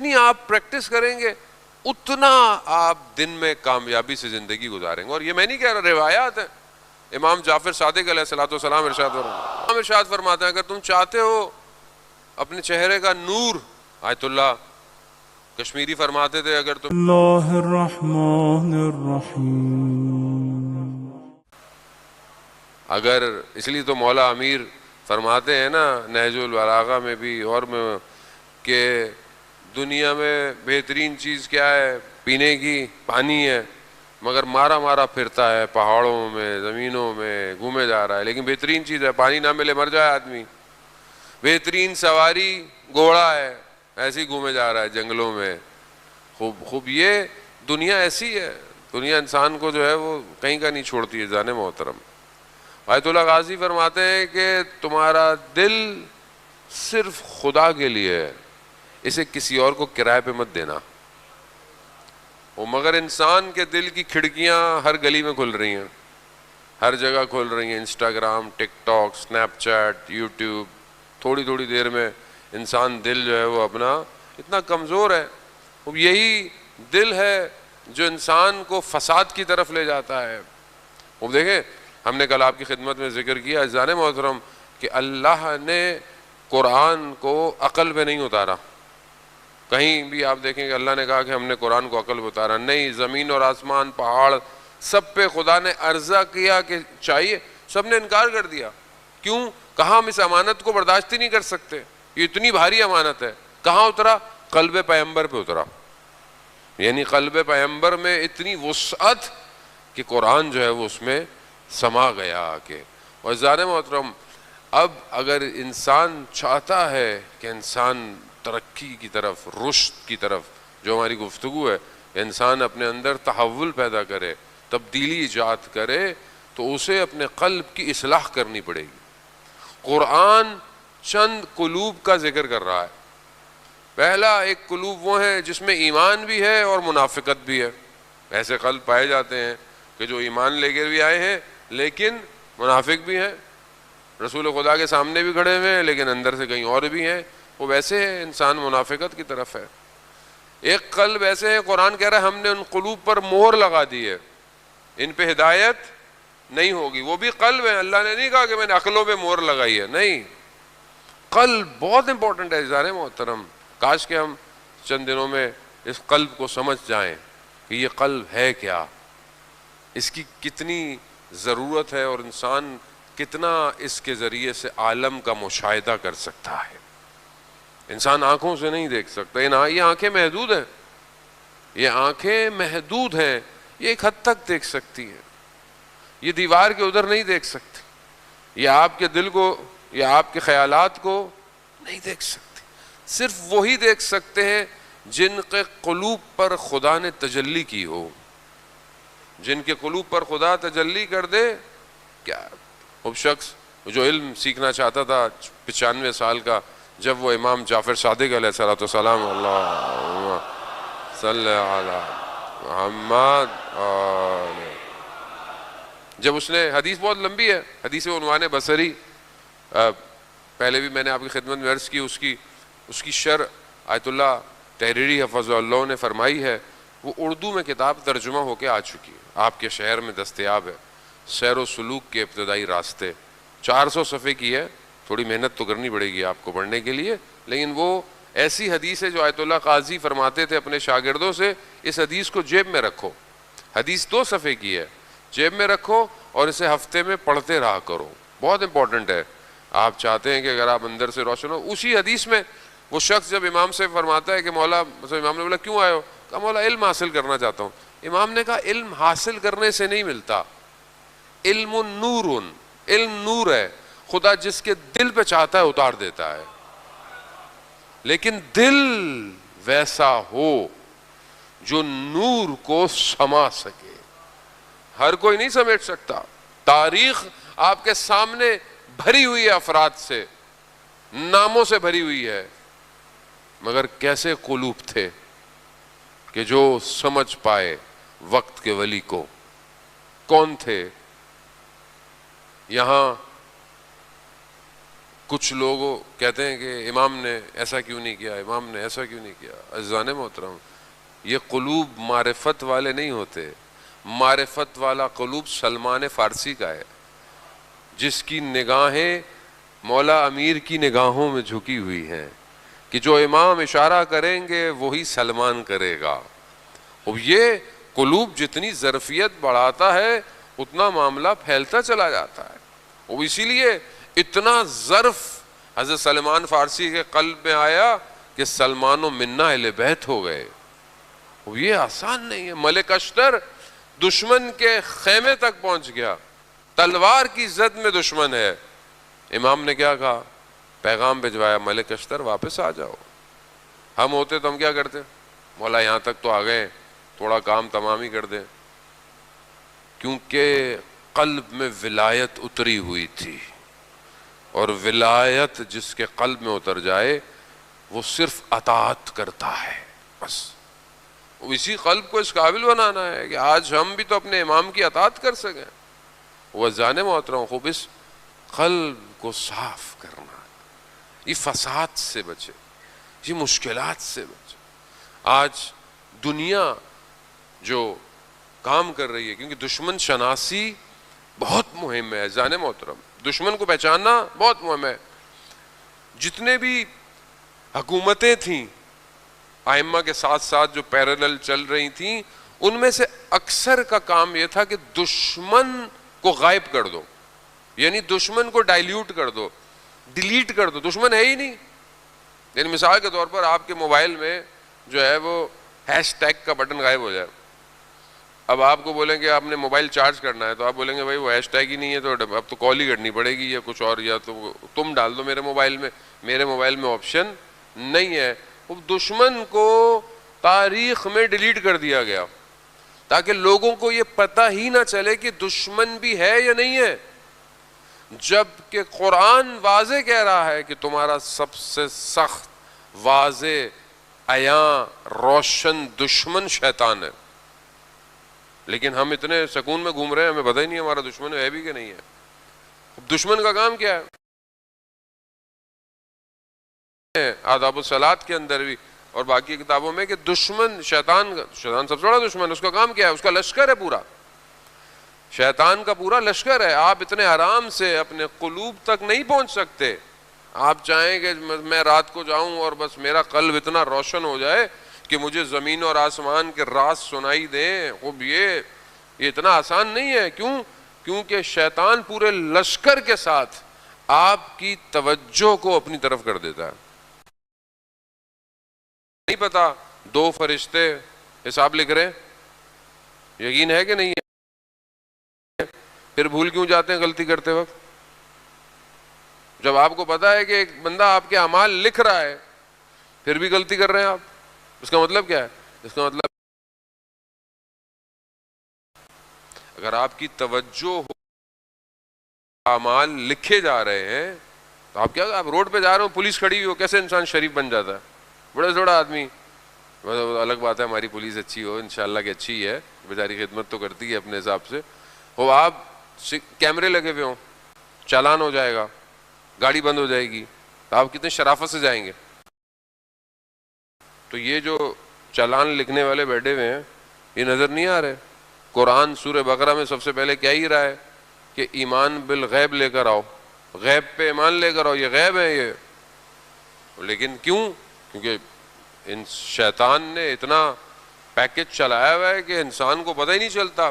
جتنی آپ پریکٹس کریں گے اتنا آپ دن میں کامیابی سے زندگی گزاریں گے. اور یہ میں نہیں کہہ رہا، روایات ہیں. امام جعفر صادق علیہ السلام ارشاد فرماتے ہیں اگر تم چاہتے ہو اپنے چہرے کا نور، آیت اللہ کشمیری فرماتے تھے اگر تم اللہ الرحمن الرحیم. اگر اس لیے تو مولا امیر فرماتے ہیں نا نہج البلاغہ میں بھی اور میں کہ دنیا میں بہترین چیز کیا ہے؟ پینے کی پانی ہے، مگر مارا مارا پھرتا ہے پہاڑوں میں زمینوں میں گھومے جا رہا ہے، لیکن بہترین چیز ہے پانی نہ ملے مر جائے آدمی. بہترین سواری گھوڑا ہے، ایسے ہی گھومے جا رہا ہے جنگلوں میں. خوب یہ دنیا ایسی ہے، دنیا انسان کو جو ہے وہ کہیں کا نہیں چھوڑتی ہے. جان محترم آیت اللہ غازی فرماتے ہیں کہ تمہارا دل صرف خدا کے لیے ہے، اسے کسی اور کو کرائے پہ مت دینا. وہ مگر انسان کے دل کی کھڑکیاں ہر گلی میں کھل رہی ہیں، ہر جگہ کھل رہی ہیں، انسٹاگرام، ٹک ٹاک، سنیپ چیٹ، یوٹیوب. تھوڑی تھوڑی دیر میں انسان دل جو ہے وہ اپنا اتنا کمزور ہے. اب یہی دل ہے جو انسان کو فساد کی طرف لے جاتا ہے. اب دیکھیں ہم نے کل آپ کی خدمت میں ذکر کیا عزیزان محترم کہ اللہ نے قرآن کو عقل پہ نہیں اتارا. کہیں بھی آپ دیکھیں کہ اللہ نے کہا کہ ہم نے قرآن کو عقل پہ اتارا نہیں. زمین اور آسمان، پہاڑ، سب پہ خدا نے عرضہ کیا کہ چاہیے، سب نے انکار کر دیا. کیوں؟ کہاں ہم اس امانت کو برداشت ہی نہیں کر سکتے، یہ اتنی بھاری امانت ہے. کہاں اترا؟ قلب پیغمبر پہ اترا. یعنی قلب پیغمبر میں اتنی وسعت کہ قرآن جو ہے وہ اس میں سما گیا آ کے. اور عزیزان محترم اب اگر انسان چاہتا ہے کہ انسان ترقی کی طرف، رشد کی طرف، جو ہماری گفتگو ہے، انسان اپنے اندر تحول پیدا کرے، تبدیلی ایجاد کرے، تو اسے اپنے قلب کی اصلاح کرنی پڑے گی. قرآن چند قلوب کا ذکر کر رہا ہے. پہلا ایک قلوب وہ ہے جس میں ایمان بھی ہے اور منافقت بھی ہے. ایسے قلب پائے جاتے ہیں کہ جو ایمان لے کر بھی آئے ہیں لیکن منافق بھی ہیں، رسول خدا کے سامنے بھی کھڑے ہوئے ہیں لیکن اندر سے کہیں اور بھی ہیں. وہ ویسے انسان منافقت کی طرف ہے. ایک قلب ایسے ہے قرآن کہہ رہا ہے ہم نے ان قلوب پر مہر لگا دی ہے، ان پہ ہدایت نہیں ہوگی. وہ بھی قلب ہے، اللہ نے نہیں کہا کہ میں نے عقلوں پہ مہر لگائی ہے، نہیں. قلب بہت امپورٹنٹ ہے عزیزان محترم. کاش کہ ہم چند دنوں میں اس قلب کو سمجھ جائیں کہ یہ قلب ہے کیا، اس کی کتنی ضرورت ہے اور انسان کتنا اس کے ذریعے سے عالم کا مشاہدہ کر سکتا ہے. انسان آنکھوں سے نہیں دیکھ سکتا. یہ آنکھیں محدود ہیں، یہ آنکھیں محدود ہیں، یہ ایک حد تک دیکھ سکتی ہیں، یہ دیوار کے ادھر نہیں دیکھ سکتی، یہ آپ کے دل کو یا آپ کے خیالات کو نہیں دیکھ سکتی. صرف وہی دیکھ سکتے ہیں جن کے قلوب پر خدا نے تجلی کی ہو. جن کے قلوب پر خدا تجلی کر دے. کیا وہ شخص جو علم سیکھنا چاہتا تھا 95 سال کا، جب وہ امام جعفر صادق علیہ السلام اللہ صلی علی محمد جب اس نے، حدیث بہت لمبی ہے، حدیث عنوان بصری، پہلے بھی میں نے آپ کی خدمت میں عرض کی، اس کی شرح آیت اللہ تحریری حفظ اللہ نے فرمائی ہے. وہ اردو میں کتاب ترجمہ ہو کے آ چکی ہے، آپ کے شہر میں دستیاب ہے. سیر و سلوک کے ابتدائی راستے، 400 صفحے کی ہے. تھوڑی محنت تو کرنی پڑے گی آپ کو پڑھنے کے لیے، لیکن وہ ایسی حدیث ہے جو آیت اللہ قاضی فرماتے تھے اپنے شاگردوں سے، اس حدیث کو جیب میں رکھو. حدیث 2 صفحے کی ہے، جیب میں رکھو اور اسے ہفتے میں پڑھتے رہا کرو. بہت امپورٹنٹ ہے. آپ چاہتے ہیں کہ اگر آپ اندر سے روشن ہو. اسی حدیث میں وہ شخص جب امام سے فرماتا ہے کہ مولا، امام نے بولا کیوں آئے ہو؟ کہا مولا علم حاصل کرنا چاہتا ہوں. امام نے کہا علم حاصل کرنے سے نہیں ملتا، علم نور، علم نور ہے، خدا جس کے دل پہ چاہتا ہے اتار دیتا ہے. لیکن دل ویسا ہو جو نور کو سما سکے. ہر کوئی نہیں سمیٹ سکتا. تاریخ آپ کے سامنے بھری ہوئی ہے افراد سے، ناموں سے بھری ہوئی ہے، مگر کیسے قلوب تھے کہ جو سمجھ پائے وقت کے ولی کو. کون تھے؟ یہاں کچھ لوگ کہتے ہیں کہ امام نے ایسا کیوں نہیں کیا، امام نے ایسا کیوں نہیں کیا۔ عزیزان محترم، یہ قلوب معرفت والے نہیں ہوتے، معرفت والا قلوب سلمان فارسی کا ہے، جس کی نگاہیں مولا امیر کی نگاہوں میں جھکی ہوئی ہیں کہ جو امام اشارہ کریں گے وہی سلمان کرے گا۔ اب یہ قلوب جتنی ظرفیت بڑھاتا ہے اتنا معاملہ پھیلتا چلا جاتا ہے، اور اسی لیے اتنا ظرف حضرت سلمان فارسی کے قلب میں آیا کہ سلمان و منا اہل بیت ہو گئے۔ اب یہ آسان نہیں ہے۔ ملک اشتر دشمن کے خیمے تک پہنچ گیا، تلوار کی زد میں دشمن ہے، امام نے کیا کہا؟ پیغام بھجوایا، ملک اشتر واپس آ جاؤ۔ ہم ہوتے تو ہم کیا کرتے؟ مولا یہاں تک تو آ گئے، تھوڑا کام تمام ہی کر دیں، کیونکہ قلب میں ولایت اتری ہوئی تھی، اور ولایت جس کے قلب میں اتر جائے وہ صرف اطاعت کرتا ہے بس۔ اسی قلب کو اس قابل بنانا ہے کہ آج ہم بھی تو اپنے امام کی اطاعت کر سکیں۔ وہ جانے محترم، خوب اس قلب کو صاف کرنا، یہ فساد سے بچے، یہ مشکلات سے بچے۔ آج دنیا جو کام کر رہی ہے، کیونکہ دشمن شناسی بہت مہم ہے جانے محترم، دشمن کو پہچاننا بہت مہم ہے۔ جتنے بھی حکومتیں تھیں ائمہ کے ساتھ ساتھ جو پیرالل چل رہی تھیں، ان میں سے اکثر کا کام یہ تھا کہ دشمن کو غائب کر دو، یعنی دشمن کو ڈائلیوٹ کر دو، ڈیلیٹ کر دو، دشمن ہے ہی نہیں۔ یعنی مثال کے طور پر آپ کے موبائل میں جو ہے وہ ہیش ٹیگ کا بٹن غائب ہو جائے، اب آپ کو بولیں کہ آپ نے موبائل چارج کرنا ہے تو آپ بولیں گے بھائی وہ ہیش ٹیگ ہی نہیں ہے تو اب تو کال ہی کرنی پڑے گی یا کچھ اور، یا تو تم ڈال دو میرے موبائل میں آپشن نہیں ہے۔ دشمن کو تاریخ میں ڈیلیٹ کر دیا گیا تاکہ لوگوں کو یہ پتہ ہی نہ چلے کہ دشمن بھی ہے یا نہیں ہے، جبکہ قرآن واضح کہہ رہا ہے کہ تمہارا سب سے سخت، واضح، عیاں، روشن دشمن شیطان ہے۔ لیکن ہم اتنے سکون میں گھوم رہے ہیں، ہمیں پتہ ہی نہیں ہمارا دشمن ہے بھی کہ نہیں ہے۔ دشمن کا کام کیا ہے؟ آداب الصلاۃ کے اندر بھی اور باقی کتابوں میں کہ دشمن شیطان سب سے بڑا دشمن، اس کا کام کیا ہے؟ اس کا لشکر ہے، پورا شیطان کا پورا لشکر ہے۔ آپ اتنے آرام سے اپنے قلوب تک نہیں پہنچ سکتے۔ آپ چاہیں کہ میں رات کو جاؤں اور بس میرا قلب اتنا روشن ہو جائے کہ مجھے زمین اور آسمان کے راز سنائی دیں، خوب یہ اتنا آسان نہیں ہے۔ کیونکہ شیطان پورے لشکر کے ساتھ آپ کی توجہ کو اپنی طرف کر دیتا ہے۔ نہیں پتا دو فرشتے حساب لکھ رہے ہیں، یقین ہے کہ نہیں ہے؟ پھر بھول کیوں جاتے ہیں غلطی کرتے وقت؟ جب آپ کو پتا ہے کہ ایک بندہ آپ کے اعمال لکھ رہا ہے پھر بھی غلطی کر رہے ہیں آپ، اس کا مطلب کیا ہے؟ اس کا مطلب اگر آپ کی توجہ ہو، اعمال لکھے جا رہے ہیں تو آپ کیا، آپ روڈ پہ جا رہے ہو، پولیس کھڑی ہوئی ہو، کیسے انسان شریف بن جاتا ہے؟ بڑا سے بڑا آدمی، الگ بات ہے ہماری پولیس اچھی ہو، انشاءاللہ کہ اچھی ہے، بیچاری خدمت تو کرتی ہے اپنے حساب سے، ہو آپ کیمرے لگے ہوئے ہوں، چالان ہو جائے گا، گاڑی بند ہو جائے گی، تو آپ کتنے شرافت سے جائیں گے؟ تو یہ جو چالان لکھنے والے بیٹھے ہوئے ہیں یہ نظر نہیں آ رہے؟ قرآن سورہ بقرہ میں سب سے پہلے کیا ہی رہا ہے کہ ایمان بالغیب لے کر آؤ، غیب پہ ایمان لے کر آؤ، یہ غیب ہے یہ۔ لیکن کیونکہ ان شیطان نے اتنا پیکج چلایا ہوا ہے کہ انسان کو پتہ ہی نہیں چلتا۔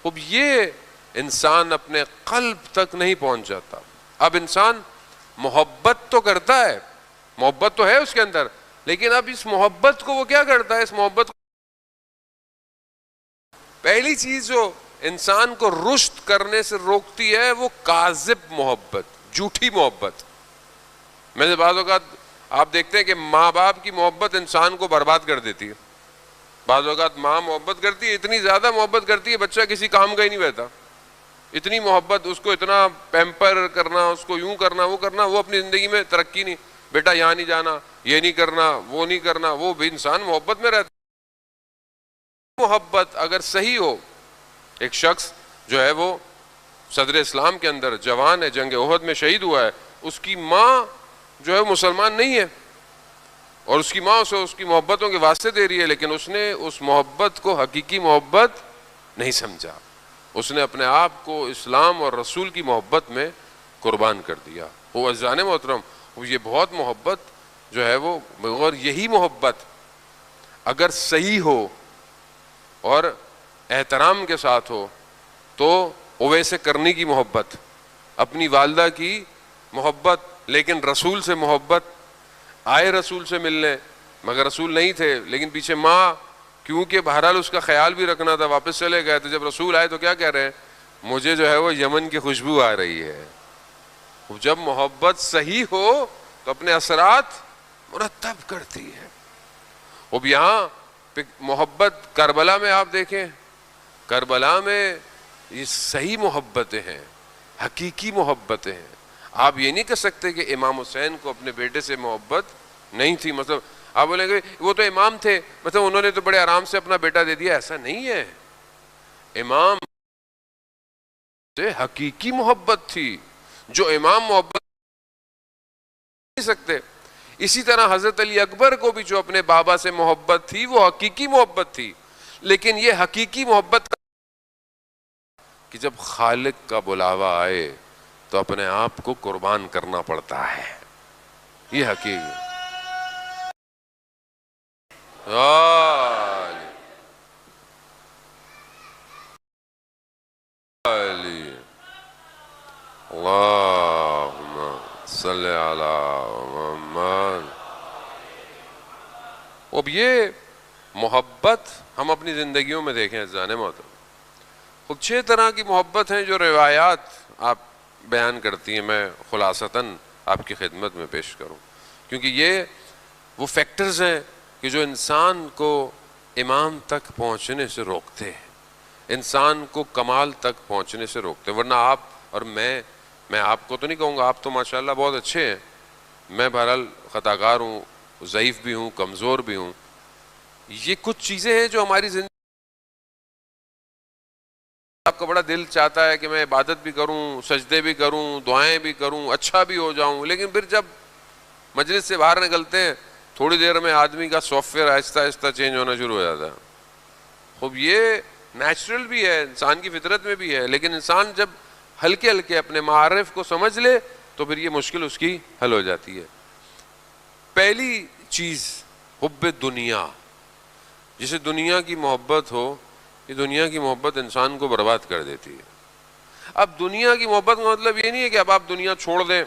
اب یہ انسان اپنے قلب تک نہیں پہنچ جاتا۔ اب انسان محبت تو کرتا ہے، محبت تو ہے اس کے اندر، لیکن اب اس محبت کو وہ کیا کرتا ہے؟ اس محبت کو پہلی چیز جو انسان کو رشد کرنے سے روکتی ہے وہ کاذب محبت، جھوٹی محبت۔ میں سے بعض اوقات آپ دیکھتے ہیں کہ ماں باپ کی محبت انسان کو برباد کر دیتی ہے۔ بعض اوقات ماں محبت کرتی ہے، اتنی زیادہ محبت کرتی ہے بچہ کسی کام کا ہی نہیں رہتا، اتنی محبت، اس کو اتنا پیمپر کرنا، اس کو یوں کرنا وہ کرنا، وہ اپنی زندگی میں ترقی نہیں، بیٹا یہاں نہیں جانا، یہ نہیں کرنا، وہ نہیں کرنا، وہ بھی انسان محبت میں رہتا۔ محبت اگر صحیح ہو، ایک شخص جو ہے وہ صدر اسلام کے اندر جوان ہے، جنگ احد میں شہید ہوا ہے، اس کی ماں جو ہے مسلمان نہیں ہے اور اس کی ماں اسے اس کی محبتوں کے واسطے دے رہی ہے، لیکن اس نے اس محبت کو حقیقی محبت نہیں سمجھا، اس نے اپنے آپ کو اسلام اور رسول کی محبت میں قربان کر دیا۔ وہ عزیزان محترم، یہ بہت محبت جو ہے وہ، اور یہی محبت اگر صحیح ہو اور احترام کے ساتھ ہو تو اویس کرنی کی محبت، اپنی والدہ کی محبت، لیکن رسول سے محبت، آئے رسول سے ملنے مگر رسول نہیں تھے، لیکن پیچھے ماں، کیونکہ بہرحال اس کا خیال بھی رکھنا تھا، واپس چلے گئے، تو جب رسول آئے تو کیا کہہ رہے ہیں؟ مجھے جو ہے وہ یمن کی خوشبو آ رہی ہے۔ جب محبت صحیح ہو تو اپنے اثرات مرتب کرتی ہے۔ اب یہاں محبت کربلا میں آپ دیکھیں، کربلا میں یہ صحیح محبتیں ہیں، حقیقی محبتیں ہیں۔ آپ یہ نہیں کہہ سکتے کہ امام حسین کو اپنے بیٹے سے محبت نہیں تھی، مطلب آپ بولیں گے وہ تو امام تھے، مطلب انہوں نے تو بڑے آرام سے اپنا بیٹا دے دیا، ایسا نہیں ہے۔ امام سے حقیقی محبت تھی، جو امام محبت نہیں سکتے۔ اسی طرح حضرت علی اکبر کو بھی جو اپنے بابا سے محبت تھی وہ حقیقی محبت تھی، لیکن یہ حقیقی محبت کہ جب خالق کا بلاوا آئے تو اپنے آپ کو قربان کرنا پڑتا ہے، یہ حقیقی۔ اللہم صلی علی محمد۔ اب یہ محبت ہم اپنی زندگیوں میں دیکھیں عزیزان محترم، خود 6 طرح کی محبت ہیں جو روایات آپ بیان کرتی ہیں، میں خلاصتاً آپ کی خدمت میں پیش کروں، کیونکہ یہ وہ فیکٹرز ہیں کہ جو انسان کو امام تک پہنچنے سے روکتے ہیں، انسان کو کمال تک پہنچنے سے روکتے ہیں۔ ورنہ آپ اور میں آپ کو تو نہیں کہوں گا، آپ تو ماشاءاللہ بہت اچھے ہیں، میں بہرحال خطا کار ہوں، ضعیف بھی ہوں، کمزور بھی ہوں۔ یہ کچھ چیزیں ہیں جو ہماری زندگی، آپ کا بڑا دل چاہتا ہے کہ میں عبادت بھی کروں، سجدے بھی کروں، دعائیں بھی کروں، اچھا بھی ہو جاؤں، لیکن پھر جب مجلس سے باہر نکلتے ہیں تھوڑی دیر میں آدمی کا سافٹ ویئر آہستہ آہستہ چینج ہونا شروع ہو جاتا ہے۔ خوب یہ نیچرل بھی ہے، انسان کی فطرت میں بھی ہے، لیکن انسان جب ہلکے ہلکے اپنے معارف کو سمجھ لے تو پھر یہ مشکل اس کی حل ہو جاتی ہے۔ پہلی چیز حب دنیا، جسے دنیا کی محبت ہو، یہ دنیا کی محبت انسان کو برباد کر دیتی ہے۔ اب دنیا کی محبت کا مطلب یہ نہیں ہے کہ اب آپ دنیا چھوڑ دیں،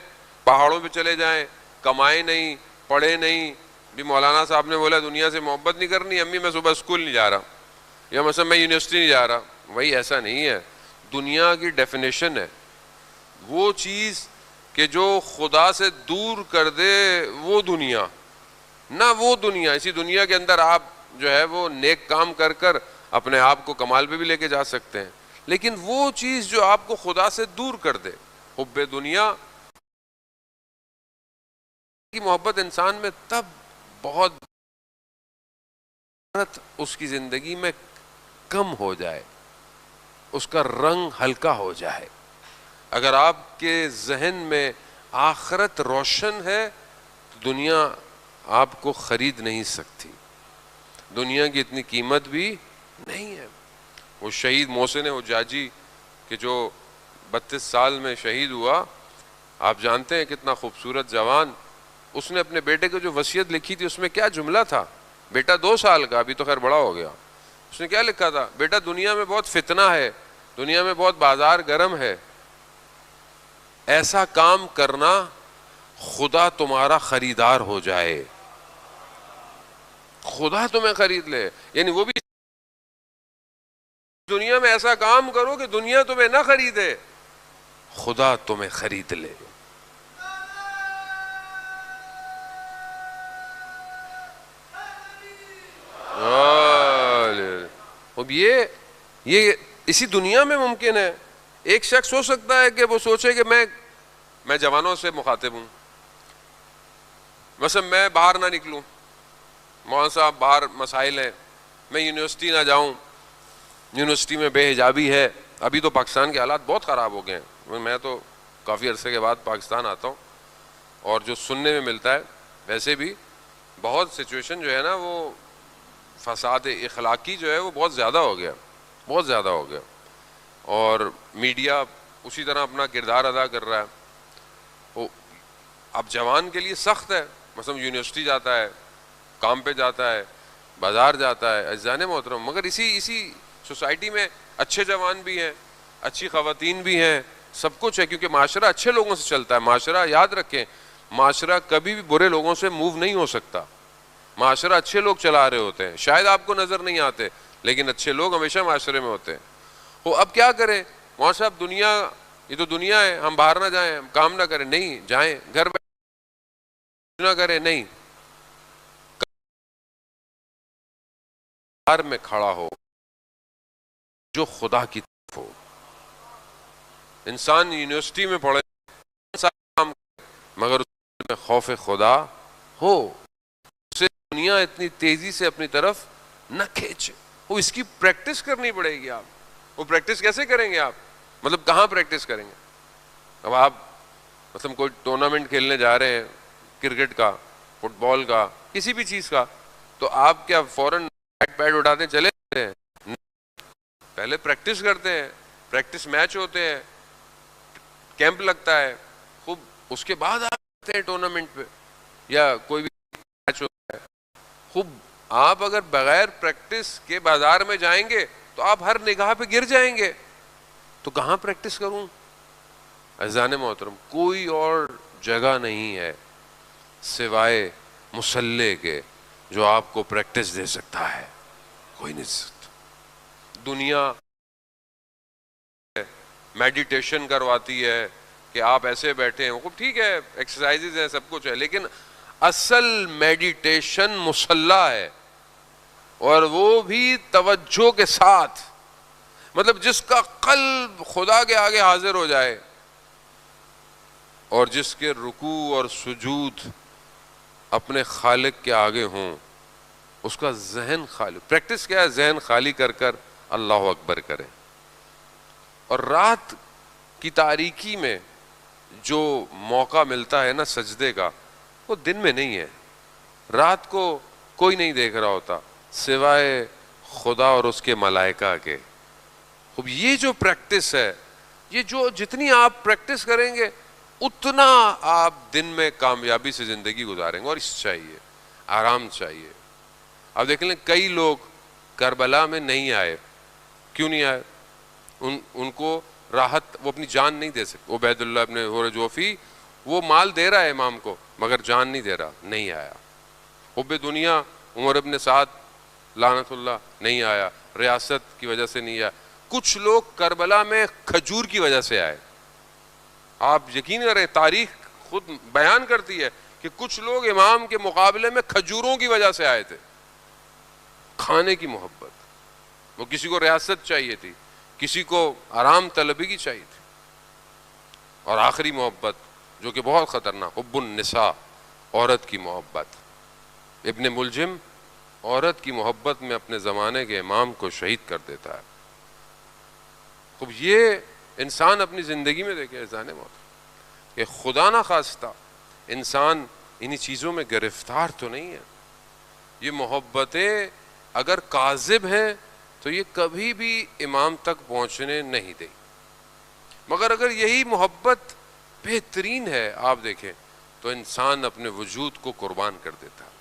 پہاڑوں پہ چلے جائیں، کمائیں نہیں، پڑھے نہیں۔ بھی مولانا صاحب نے بولا دنیا سے محبت نہیں کرنی، امی میں صبح اسکول نہیں جا رہا، یا مثلا میں یونیورسٹی نہیں جا رہا، وہی ایسا نہیں ہے۔ دنیا کی ڈیفینیشن ہے وہ چیز کہ جو خدا سے دور کر دے، وہ دنیا نہ، وہ دنیا، اسی دنیا کے اندر آپ جو ہے وہ نیک کام کر کر اپنے آپ کو کمال پہ بھی لے کے جا سکتے ہیں، لیکن وہ چیز جو آپ کو خدا سے دور کر دے، حب دنیا کی محبت انسان میں تب بہت اس کی زندگی میں کم ہو جائے، اس کا رنگ ہلکا ہو جائے۔ اگر آپ کے ذہن میں آخرت روشن ہے تو دنیا آپ کو خرید نہیں سکتی، دنیا کی اتنی قیمت بھی نہیں ہے۔ وہ شہید محسن حجاجی کہ جو 32 سال میں شہید ہوا، آپ جانتے ہیں کتنا خوبصورت جوان، اس نے اپنے بیٹے کو جو وصیت لکھی تھی اس میں کیا جملہ تھا؟ بیٹا 2 سال کا، ابھی تو خیر بڑا ہو گیا، اس نے کیا لکھا تھا؟ بیٹا دنیا میں بہت فتنہ ہے، دنیا میں بہت بازار گرم ہے، ایسا کام کرنا خدا تمہارا خریدار ہو جائے، خدا تمہیں خرید لے، یعنی وہ بھی دنیا میں ایسا کام کرو کہ دنیا تمہیں نہ خریدے، خدا تمہیں خرید لے۔ اب یہ اسی دنیا میں ممکن ہے۔ ایک شخص ہو سکتا ہے کہ وہ سوچے کہ میں جوانوں سے مخاطب ہوں، مثلا میں باہر نہ نکلوں، مولانا صاحب باہر مسائل ہیں، میں یونیورسٹی نہ جاؤں، یونیورسٹی میں بے حجابی ہے۔ ابھی تو پاکستان کے حالات بہت خراب ہو گئے ہیں، میں تو کافی عرصے کے بعد پاکستان آتا ہوں، اور جو سننے میں ملتا ہے، ویسے بھی بہت سچویشن جو ہے نا وہ فساد اخلاقی جو ہے وہ بہت زیادہ ہو گیا، بہت زیادہ ہو گیا، اور میڈیا اسی طرح اپنا کردار ادا کر رہا ہے۔ وہ اب جوان کے لیے سخت ہے، مثلا یونیورسٹی جاتا ہے، کام پہ جاتا ہے، بازار جاتا ہے، عزیزان محترم، مگر اسی سوسائٹی میں اچھے جوان بھی ہیں، اچھی خواتین بھی ہیں، سب کچھ ہے، کیونکہ معاشرہ اچھے لوگوں سے چلتا ہے۔ معاشرہ یاد رکھیں، معاشرہ کبھی بھی برے لوگوں سے موو نہیں ہو سکتا، معاشرہ اچھے لوگ چلا رہے ہوتے ہیں، شاید آپ کو نظر نہیں آتے لیکن اچھے لوگ ہمیشہ معاشرے میں ہوتے ہیں۔ وہ اب کیا کریں مولوی صاحب، دنیا، یہ تو دنیا ہے، ہم باہر نہ جائیں، ہم کام نہ کریں، نہیں جائیں، گھر بیٹھ نہ کریں، نہیں، باہر میں کھڑا ہو جو خدا کی طرف ہو۔ انسان یونیورسٹی میں پڑھے کام مگر اس میں خوف خدا ہو، اسے دنیا اتنی تیزی سے اپنی طرف نہ کھینچے، وہ اس کی پریکٹس کرنی پڑے گی۔ آپ وہ پریکٹس کیسے کریں گے؟ آپ مطلب کہاں پریکٹس کریں گے؟ اب آپ مطلب کوئی ٹورنامنٹ کھیلنے جا رہے ہیں، کرکٹ کا، فٹ بال کا، کسی بھی چیز کا، تو آپ کیا فوراً بیٹ پیڈ اٹھاتے ہیں چلے جاتے ہیں؟ پہلے پریکٹس کرتے ہیں، پریکٹس میچ ہوتے ہیں، کیمپ لگتا ہے خوب، اس کے بعد آپ جاتے ہیں ٹورنامنٹ پہ یا کوئی بھی میچ ہوتا ہے خوب۔ آپ اگر بغیر پریکٹس کے بازار میں جائیں گے تو آپ ہر نگاہ پہ گر جائیں گے، تو کہاں پریکٹس کروں؟ عزیزان محترم، کوئی اور جگہ نہیں ہے سوائے مصلی کے جو آپ کو پریکٹس دے سکتا ہے، کوئی نہیں دے سکتا۔ دنیا میڈیٹیشن کرواتی ہے کہ آپ ایسے بیٹھے ہیں، خوب ٹھیک ہے، ایکسرسائزز ہیں، سب کچھ ہے، لیکن اصل میڈیٹیشن مصلی ہے، اور وہ بھی توجہ کے ساتھ، مطلب جس کا قلب خدا کے آگے حاضر ہو جائے اور جس کے رکوع اور سجود اپنے خالق کے آگے ہوں، اس کا ذہن خالی۔ پریکٹس کیا ہے؟ ذہن خالی کر کر اللہ اکبر کرے۔ اور رات کی تاریکی میں جو موقع ملتا ہے نا سجدے کا، وہ دن میں نہیں ہے، رات کو کوئی نہیں دیکھ رہا ہوتا سوائے خدا اور اس کے ملائکہ کے۔ خوب یہ جو پریکٹس ہے، یہ جو جتنی آپ پریکٹس کریں گے اتنا آپ دن میں کامیابی سے زندگی گزاریں گے، اور اس چاہیے، آرام چاہیے۔ اب دیکھ لیں کئی لوگ کربلا میں نہیں آئے، کیوں نہیں آئے؟ ان کو راحت، وہ اپنی جان نہیں دے سکتے۔ عبید اللہ ابن حور جوفی وہ مال دے رہا ہے امام کو مگر جان نہیں دے رہا، نہیں آیا۔ حب دنیا عمر ابن سعد لعنت اللہ نہیں آیا، ریاست کی وجہ سے نہیں آیا۔ کچھ لوگ کربلا میں کھجور کی وجہ سے آئے۔ آپ یقین کریں، تاریخ خود بیان کرتی ہے کہ کچھ لوگ امام کے مقابلے میں کھجوروں کی وجہ سے آئے تھے، کھانے کی محبت۔ وہ کسی کو ریاست چاہیے تھی، کسی کو آرام طلبی کی چاہیے تھی، اور آخری محبت جو کہ بہت خطرناک، حب النساء، عورت کی محبت۔ ابن ملجم عورت کی محبت میں اپنے زمانے کے امام کو شہید کر دیتا ہے۔ خب یہ انسان اپنی زندگی میں دیکھے اذان موت کہ خدا نہ خواستہ انسان انہی چیزوں میں گرفتار تو نہیں ہے۔ یہ محبتیں اگر کاذب ہیں تو یہ کبھی بھی امام تک پہنچنے نہیں دیں، مگر اگر یہی محبت بہترین ہے، آپ دیکھیں تو انسان اپنے وجود کو قربان کر دیتا ہے۔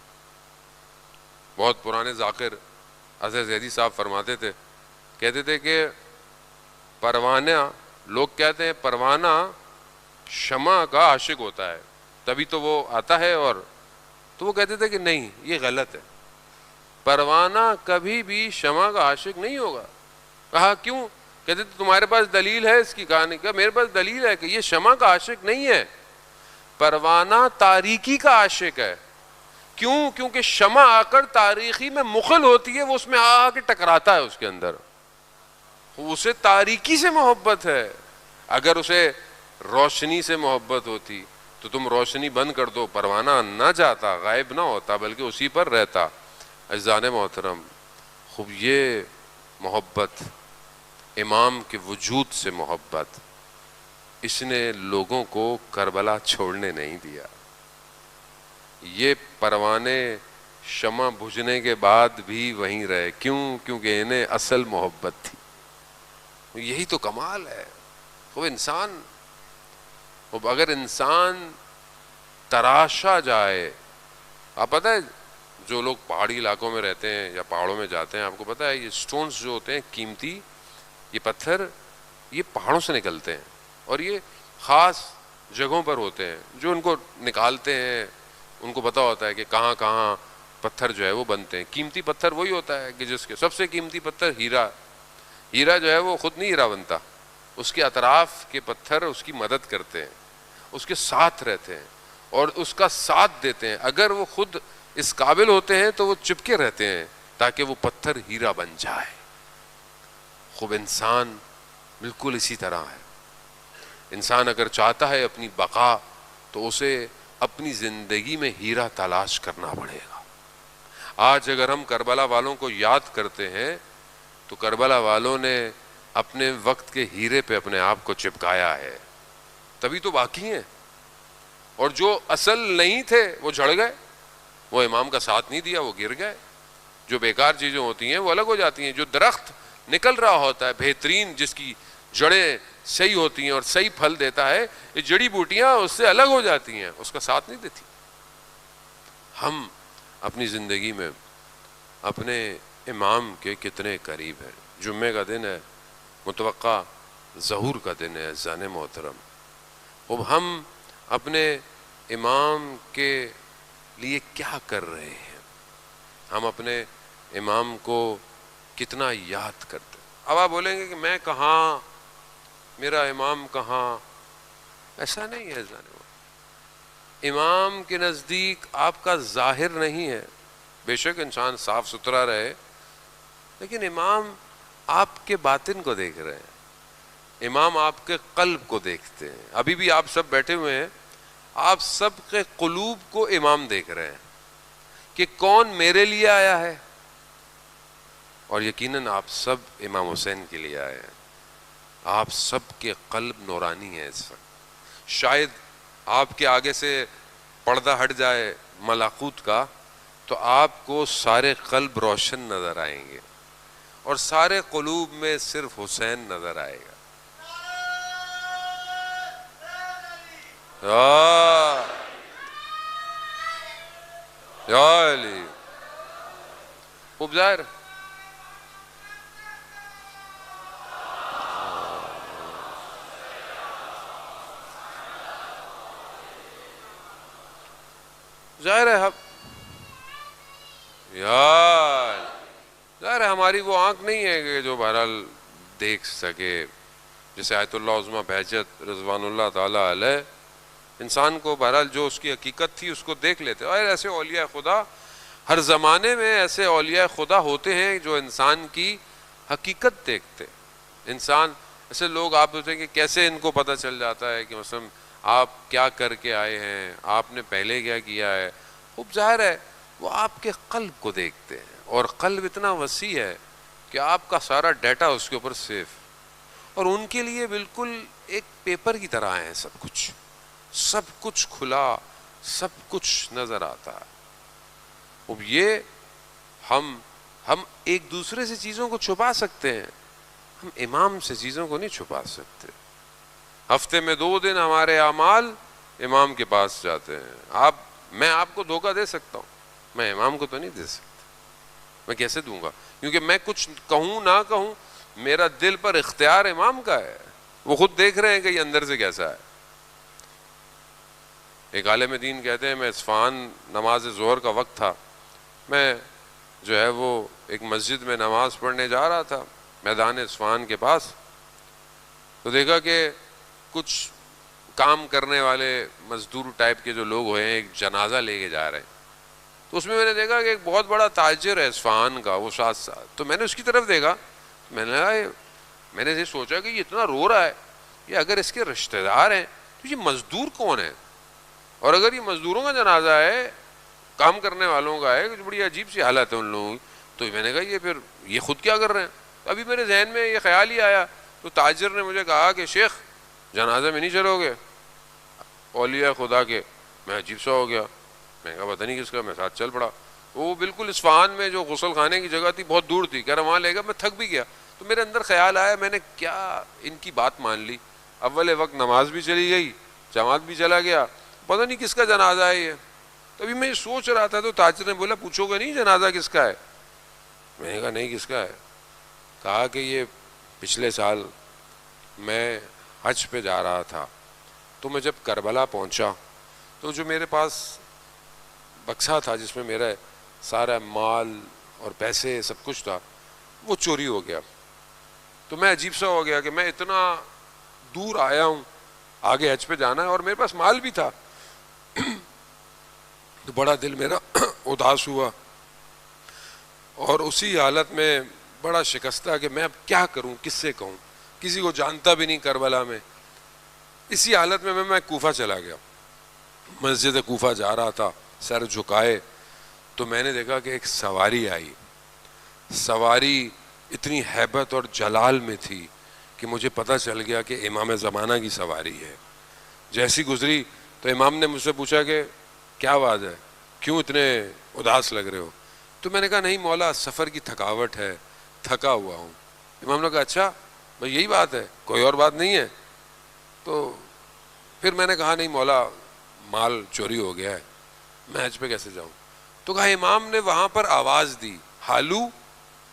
بہت پرانے ذاکر اظہر زیدی صاحب فرماتے تھے، کہتے تھے کہ پروانہ، لوگ کہتے ہیں پروانہ شمع کا عاشق ہوتا ہے تبھی تو وہ آتا ہے، اور تو وہ کہتے تھے کہ نہیں، یہ غلط ہے، پروانہ کبھی بھی شمع کا عاشق نہیں ہوگا۔ کہا کیوں؟ کہتے تھے تمہارے پاس دلیل ہے اس کی کہانی کا؟ میرے پاس دلیل ہے کہ یہ شمع کا عاشق نہیں ہے، پروانہ تاریکی کا عاشق ہے۔ کیوں؟ کیونکہ شمع آ کر تاریکی میں مخل ہوتی ہے، وہ اس میں آ کے ٹکراتا ہے، اس کے اندر اسے تاریکی سے محبت ہے۔ اگر اسے روشنی سے محبت ہوتی تو تم روشنی بند کر دو، پروانہ نہ جاتا، غائب نہ ہوتا، بلکہ اسی پر رہتا۔ عزیزان محترم، خوب یہ محبت، امام کے وجود سے محبت، اس نے لوگوں کو کربلا چھوڑنے نہیں دیا۔ یہ پروانے شمع بجھنے کے بعد بھی وہیں رہے. کیوں؟ کیونکہ انہیں اصل محبت تھی. یہی تو کمال ہے. وہ انسان، اگر انسان تراشا جائے، آپ پتہ ہے جو لوگ پہاڑی علاقوں میں رہتے ہیں یا پہاڑوں میں جاتے ہیں، آپ کو پتہ ہے یہ سٹونز جو ہوتے ہیں قیمتی، یہ پتھر یہ پہاڑوں سے نکلتے ہیں اور یہ خاص جگہوں پر ہوتے ہیں. جو ان کو نکالتے ہیں ان کو پتہ ہوتا ہے کہ کہاں کہاں پتھر جو ہے وہ بنتے ہیں. قیمتی پتھر وہی ہوتا ہے کہ جس کے سب سے قیمتی پتھر ہیرا جو ہے وہ خود نہیں ہیرا بنتا، اس کے اطراف کے پتھر اس کی مدد کرتے ہیں، اس کے ساتھ رہتے ہیں اور اس کا ساتھ دیتے ہیں. اگر وہ خود اس قابل ہوتے ہیں تو وہ چپکے رہتے ہیں تاکہ وہ پتھر ہیرا بن جائے. خوب انسان بالکل اسی طرح ہے. انسان اگر چاہتا ہے اپنی بقا تو اسے اپنی زندگی میں ہیرا تلاش کرنا پڑے گا. آج اگر ہم کربلا والوں کو یاد کرتے ہیں تو کربلا والوں نے اپنے وقت کے ہیرے پہ اپنے آپ کو چپکایا ہے، تبھی تو باقی ہیں. اور جو اصل نہیں تھے وہ جھڑ گئے، وہ امام کا ساتھ نہیں دیا، وہ گر گئے. جو بیکار چیزیں ہوتی ہیں وہ الگ ہو جاتی ہیں. جو درخت نکل رہا ہوتا ہے بہترین، جس کی جڑیں صحیح ہوتی ہیں اور صحیح پھل دیتا ہے، یہ جڑی بوٹیاں اس سے الگ ہو جاتی ہیں، اس کا ساتھ نہیں دیتی. ہم اپنی زندگی میں اپنے امام کے کتنے قریب ہیں. جمعے کا دن ہے، متوقع ظہور کا دن ہے عزیزان محترم. اب ہم اپنے امام کے لیے کیا کر رہے ہیں؟ ہم اپنے امام کو کتنا یاد کرتے ہیں؟ اب آپ بولیں گے کہ میں کہاں، میرا امام کہاں؟ ایسا نہیں ہے عزیزان. امام کے نزدیک آپ کا ظاہر نہیں ہے، بے شک انسان صاف ستھرا رہے، لیکن امام آپ کے باطن کو دیکھ رہے ہیں. امام آپ کے قلب کو دیکھتے ہیں. ابھی بھی آپ سب بیٹھے ہوئے ہیں، آپ سب کے قلوب کو امام دیکھ رہے ہیں کہ کون میرے لیے آیا ہے. اور یقیناً آپ سب امام حسین کے لیے آئے ہیں. آپ سب کے قلب نورانی ہے اس وقت. شاید آپ کے آگے سے پردہ ہٹ جائے ملاکوت کا تو آپ کو سارے قلب روشن نظر آئیں گے اور سارے قلوب میں صرف حسین نظر آئے گا. یا علی خوب ظاہر. ظاہر ہے ظاہر ہے ہماری وہ آنکھ نہیں ہے کہ جو بہرحال دیکھ سکے. جیسے آیت اللہ عظمہ بہجت رضوان اللہ تعالی علیہ، انسان کو بہرحال جو اس کی حقیقت تھی اس کو دیکھ لیتے. اور ایسے اولیاء خدا ہر زمانے میں ایسے اولیاء خدا ہوتے ہیں جو انسان کی حقیقت دیکھتے. انسان ایسے لوگ آپ ہوتے ہیں کہ کیسے ان کو پتہ چل جاتا ہے کہ مثلا آپ کیا کر کے آئے ہیں، آپ نے پہلے کیا کیا ہے. خوب ظاہر ہے وہ آپ کے قلب کو دیکھتے ہیں، اور قلب اتنا وسیع ہے کہ آپ کا سارا ڈیٹا اس کے اوپر سیف، اور ان کے لیے بالکل ایک پیپر کی طرح ہے. سب کچھ کھلا، سب کچھ نظر آتا ہے. اب یہ ہم ایک دوسرے سے چیزوں کو چھپا سکتے ہیں، ہم امام سے چیزوں کو نہیں چھپا سکتے. ہفتے میں 2 دن ہمارے اعمال امام کے پاس جاتے ہیں. میں آپ کو دھوکہ دے سکتا ہوں، میں امام کو تو نہیں دے سکتا. میں کیسے دوں گا؟ کیونکہ میں کچھ کہوں نہ کہوں میرا دل پر اختیار امام کا ہے. وہ خود دیکھ رہے ہیں کہ یہ اندر سے کیسا ہے. ایک عالم دین کہتے ہیں، میں اصفہان نماز ظہر کا وقت تھا، میں جو ہے وہ ایک مسجد میں نماز پڑھنے جا رہا تھا میدان اصفہان کے پاس. تو دیکھا کہ کچھ کام کرنے والے مزدور ٹائپ کے جو لوگ ہوئے ہیں ایک جنازہ لے کے جا رہے ہیں. تو اس میں نے دیکھا کہ ایک بہت بڑا تاجر ہے اصفہان کا، وہ ساتھ. تو میں نے اس کی طرف دیکھا، میں نے یہ سوچا کہ یہ اتنا رو رہا ہے، یہ اگر اس کے رشتہ دار ہیں تو یہ مزدور کون ہے؟ اور اگر یہ مزدوروں کا جنازہ ہے، کام کرنے والوں کا ہے، بڑی عجیب سی حالت ہے ان لوگوں کی. تو میں نے کہا یہ خود کیا کر رہے ہیں؟ ابھی میرے ذہن میں یہ خیال ہی آیا. تو تاجر نے مجھے کہا کہ شیخ جنازے میں نہیں چلو گے اولیاء خدا کے. میں عجیب سا ہو گیا، میں نے کہا پتہ نہیں کس کا, میں ساتھ چل پڑا. وہ بالکل اصفہان میں جو غسل خانے کی جگہ تھی بہت دور تھی, کہہ رہا وہاں لے گا. میں تھک بھی گیا تو میرے اندر خیال آیا, میں نے کیا ان کی بات مان لی. اول وقت نماز بھی چلی گئی, جماعت بھی چلا گیا, پتہ نہیں کس کا جنازہ ہے یہ. تبھی میں یہ سوچ رہا تھا تو تاجر نے بولا پوچھو گے نہیں جنازہ کس کا ہے؟ میں نے کہا نہیں کس کا ہے. کہا کہ یہ پچھلے سال میں حج پہ جا رہا تھا تو میں جب کربلا پہنچا تو جو میرے پاس بکسا تھا جس میں میرا سارا مال اور پیسے سب کچھ تھا وہ چوری ہو گیا. تو میں عجیب سا ہو گیا کہ میں اتنا دور آیا ہوں, آگے حج پہ جانا ہے اور میرے پاس مال بھی تھا. تو بڑا دل میرا اداس ہوا اور اسی حالت میں بڑا شکستہ کہ میں اب کیا کروں, کس سے کہوں, کسی کو جانتا بھی نہیں کربلا میں. اسی حالت میں کوفہ چلا گیا. مسجد کوفہ جا رہا تھا سر جھکائے تو میں نے دیکھا کہ ایک سواری آئی. سواری اتنی ہیبت اور جلال میں تھی کہ مجھے پتہ چل گیا کہ امام زمانہ کی سواری ہے. جیسی گزری تو امام نے مجھ سے پوچھا کہ کیا بات ہے, کیوں اتنے اداس لگ رہے ہو؟ تو میں نے کہا نہیں مولا سفر کی تھکاوٹ ہے, تھکا ہوا ہوں. امام نے کہا اچھا بھائی یہی بات ہے, کوئی اور بات نہیں ہے؟ تو پھر میں نے کہا نہیں مولا مال چوری ہو گیا ہے, میں حج پہ کیسے جاؤں؟ تو کہا امام نے وہاں پر آواز دی ہالو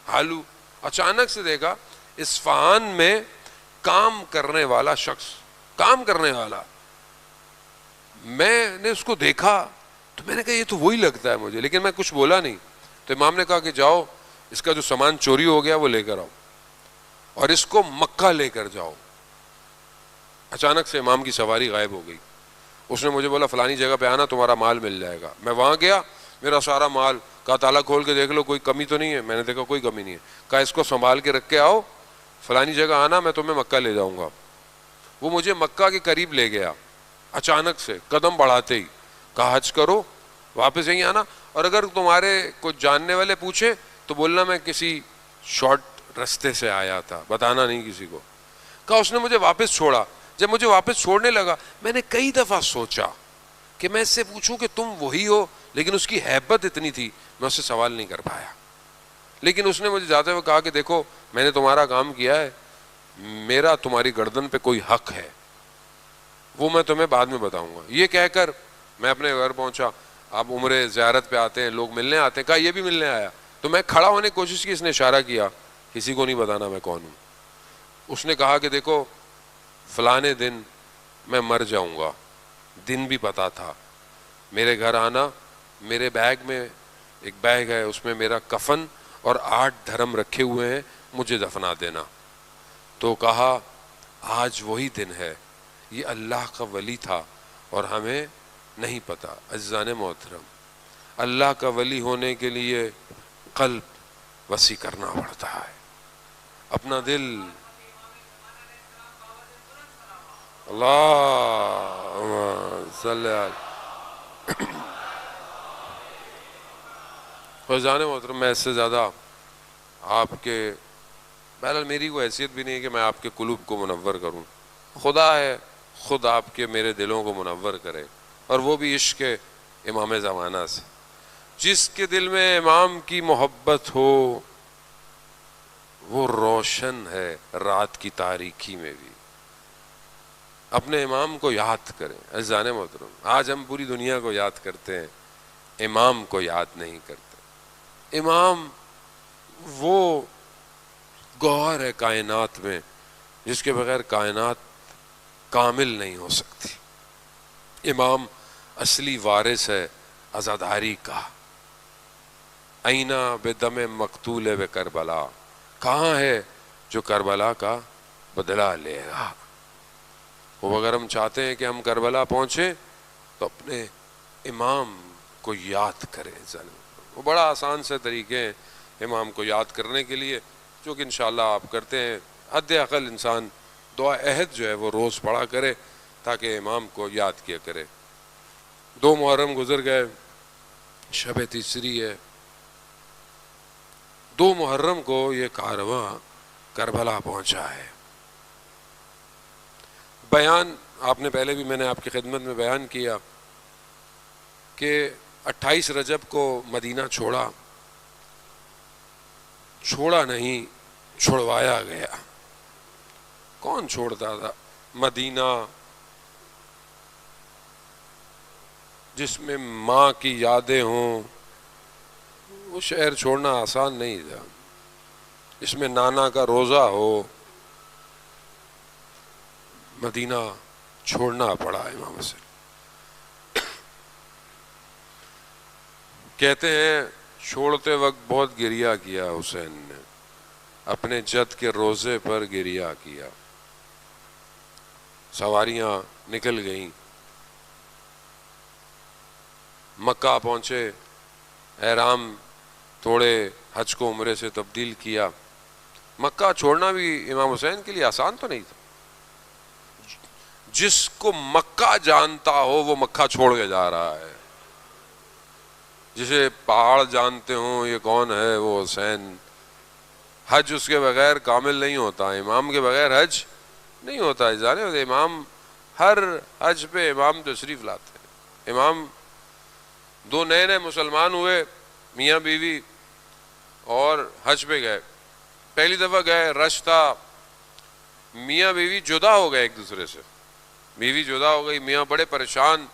ہالو. اچانک سے دیکھا اصفہان میں کام کرنے والا شخص, کام کرنے والا, میں نے اس کو دیکھا تو میں نے کہا یہ تو وہی لگتا ہے مجھے, لیکن میں کچھ بولا نہیں. تو امام نے کہا کہ جاؤ اس کا جو سامان چوری ہو گیا وہ لے کر آؤ اور اس کو مکہ لے کر جاؤ. اچانک سے امام کی سواری غائب ہو گئی. اس نے مجھے بولا فلانی جگہ پہ آنا تمہارا مال مل جائے گا. میں وہاں گیا, میرا سارا مال, کہا تالا کھول کے دیکھ لو کوئی کمی تو نہیں ہے. میں نے دیکھا کوئی کمی نہیں ہے. کہا اس کو سنبھال کے رکھ کے آؤ, فلانی جگہ آنا میں تمہیں مکہ لے جاؤں گا. وہ مجھے مکہ کے قریب لے گیا اچانک سے قدم بڑھاتے ہی. کہا حج کرو واپس یہیں آنا, اور اگر تمہارے کچھ جاننے والے پوچھے تو بولنا میں کسی شارٹ رستے سے آیا تھا, بتانا نہیں کسی کو. کہا اس نے مجھے واپس چھوڑا. جب مجھے واپس چھوڑنے لگا میں نے کئی دفعہ سوچا کہ میں اس سے پوچھوں کہ تم وہی ہو, لیکن اس کی ہیبت اتنی تھی میں اس سے سوال نہیں کر پایا. لیکن اس نے مجھے جاتے ہوئے کہا کہ دیکھو میں نے تمہارا کام کیا ہے, میرا تمہاری گردن پہ کوئی حق ہے, وہ میں تمہیں بعد میں بتاؤں گا. یہ کہہ کر میں اپنے گھر پہنچا. آپ عمرے زیارت پہ آتے ہیں, لوگ ملنے آتے ہیں. کہا یہ بھی ملنے آیا. تو میں کھڑا ہونے کی کوشش کی, اس نے اشارہ کیا کسی کو نہیں بتانا میں کون ہوں. اس نے کہا کہ دیکھو فلانے دن میں مر جاؤں گا, دن بھی پتا تھا. میرے گھر آنا, میرے بیگ میں ایک بیگ ہے اس میں میرا کفن اور 8 دھرم رکھے ہوئے ہیں, مجھے دفنا دینا. تو کہا آج وہی دن ہے, یہ اللہ کا ولی تھا اور ہمیں نہیں پتا. عزیزان محترم, اللہ کا ولی ہونے کے لیے قلب وسیع کرنا پڑتا ہے, اپنا دل. اللہ صلی اللہ. عزیزان محترم, میں اس سے زیادہ آپ کے, بہرحال میری کوئی حیثیت بھی نہیں ہے کہ میں آپ کے قلوب کو منور کروں. خدا ہے, خود آپ کے میرے دلوں کو منور کرے, اور وہ بھی عشق امام زمانہ سے. جس کے دل میں امام کی محبت ہو وہ روشن ہے رات کی تاریکی میں بھی. اپنے امام کو یاد کریں. عزیزان محترم, آج ہم پوری دنیا کو یاد کرتے ہیں, امام کو یاد نہیں کرتے. امام وہ گوہر ہے کائنات میں جس کے بغیر کائنات کامل نہیں ہو سکتی. امام اصلی وارث ہے عزاداری کا. اینا بدم مقتول بے کربلا, کہاں ہے جو کربلا کا بدلہ لے گا. وہ اگر ہم چاہتے ہیں کہ ہم کربلا پہنچیں تو اپنے امام کو یاد کریں. وہ بڑا آسان سے طریقے ہیں امام کو یاد کرنے کے لیے, جو کہ انشاءاللہ آپ کرتے ہیں. حد اقل انسان دعا عہد جو ہے وہ روز پڑھا کرے تاکہ امام کو یاد کیا کرے. 2 محرم گزر گئے, شب تیسری ہے. 2 محرم کو یہ کارواں کربلا پہنچا ہے. بیان آپ نے پہلے بھی میں نے آپ کی خدمت میں بیان کیا کہ 28 رجب کو مدینہ چھوڑا نہیں، چھڑوایا گیا۔ کون چھوڑتا تھا؟ مدینہ جس میں ماں کی یادیں ہوں، وہ شہر چھوڑنا آسان نہیں تھا۔ اس میں نانا کا روزہ ہو، مدینہ چھوڑنا پڑا امام حسین۔ کہتے ہیں چھوڑتے وقت بہت گریہ کیا حسین نے، اپنے جد کے روزے پر گریہ کیا۔ سواریاں نکل گئیں، مکہ پہنچے، احرام توڑے، حج کو عمرے سے تبدیل کیا۔ مکہ چھوڑنا بھی امام حسین کے لیے آسان تو نہیں تھا۔ جس کو مکہ جانتا ہو وہ مکہ چھوڑ کے جا رہا ہے۔ جسے پہاڑ جانتے ہوں یہ کون ہے، وہ حسین۔ حج اس کے بغیر کامل نہیں ہوتا، امام کے بغیر حج نہیں ہوتا۔ جانے ہوتے امام، ہر حج پہ امام تشریف لاتے ہیں۔ امام دو نئے مسلمان ہوئے، میاں بیوی، اور حج پہ گئے۔ پہلی دفعہ گئے، رش تھا، میاں بیوی جدا ہو گئے ایک دوسرے سے۔ بیوی جدا ہو گئی، میاں بڑے پریشان،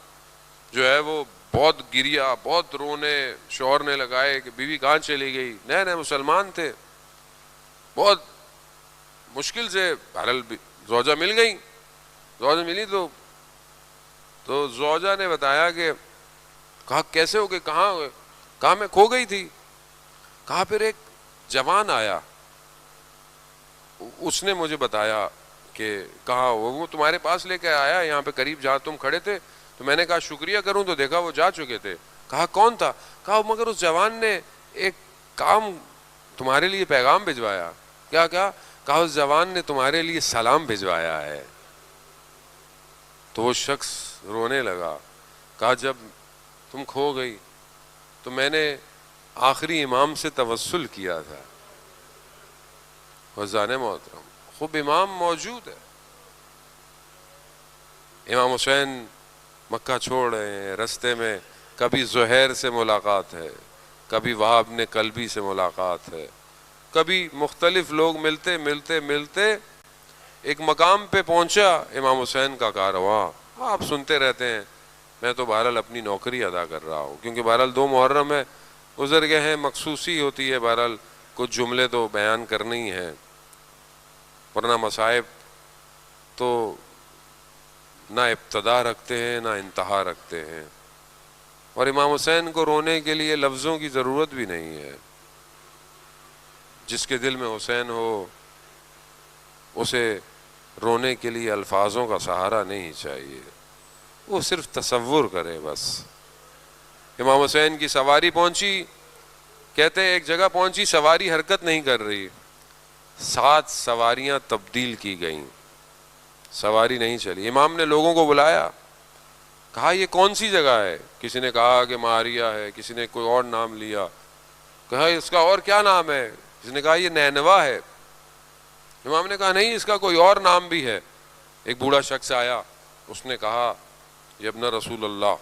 جو ہے وہ بہت گریا، بہت رونے، شوہر نے لگائے کہ بیوی کہاں چلی گئی۔ نئے مسلمان تھے، بہت مشکل سے بہرحال زوجہ مل گئی۔ زوجہ ملی تو زوجہ نے بتایا کہ کہا کیسے ہو گئے، کہاں ہوئے؟ کہا میں کھو گئی تھی۔ کہا پھر ایک جوان آیا، اس نے مجھے بتایا کہ کہاں وہ تمہارے پاس لے کے آیا یہاں پہ قریب جہاں تم کھڑے تھے، تو میں نے کہا شکریہ کروں تو دیکھا وہ جا چکے تھے۔ کہا کون تھا؟ کہا مگر اس جوان نے ایک کام تمہارے لیے پیغام بھجوایا۔ کیا؟ کہا اس جوان نے تمہارے لیے سلام بھجوایا ہے۔ تو وہ شخص رونے لگا، کہا جب تم کھو گئی تو میں نے آخری امام سے توسل کیا تھا۔ وزان محترم خوب امام موجود ہے۔ امام حسین مکہ چھوڑ رہے ہیں، رستے میں کبھی زہیر سے ملاقات ہے، کبھی وہاب نے کلبی سے ملاقات ہے، کبھی مختلف لوگ ملتے ایک مقام پہ پہنچا امام حسین کا کارواں۔ آپ سنتے رہتے ہیں، میں تو بہرحال اپنی نوکری ادا کر رہا ہوں، کیونکہ بہرحال 2 محرم ہے، گزر گئے ہیں، مخصوصی ہوتی ہے، بہرحال کچھ جملے تو بیان کرنے ہی ہیں، ورنہ مصائب تو نہ ابتدا رکھتے ہیں نہ انتہا رکھتے ہیں۔ اور امام حسین کو رونے کے لیے لفظوں کی ضرورت بھی نہیں ہے۔ جس کے دل میں حسین ہو اسے رونے کے لیے الفاظوں کا سہارا نہیں چاہیے، وہ صرف تصور کرے بس۔ امام حسین کی سواری پہنچی، کہتے ہیں ایک جگہ پہنچی، سواری حرکت نہیں کر رہی، 7 سواریاں تبدیل کی گئیں، سواری نہیں چلی۔ امام نے لوگوں کو بلایا، کہا یہ کون سی جگہ ہے؟ کسی نے کہا کہ ماریا ہے، کسی نے کوئی اور نام لیا، کہا اس کا اور کیا نام ہے؟ کسی نے کہا یہ نینوا ہے۔ امام نے کہا نہیں، اس کا کوئی اور نام بھی ہے۔ ایک بوڑھا شخص آیا، اس نے کہا یہ ابن رسول اللہ،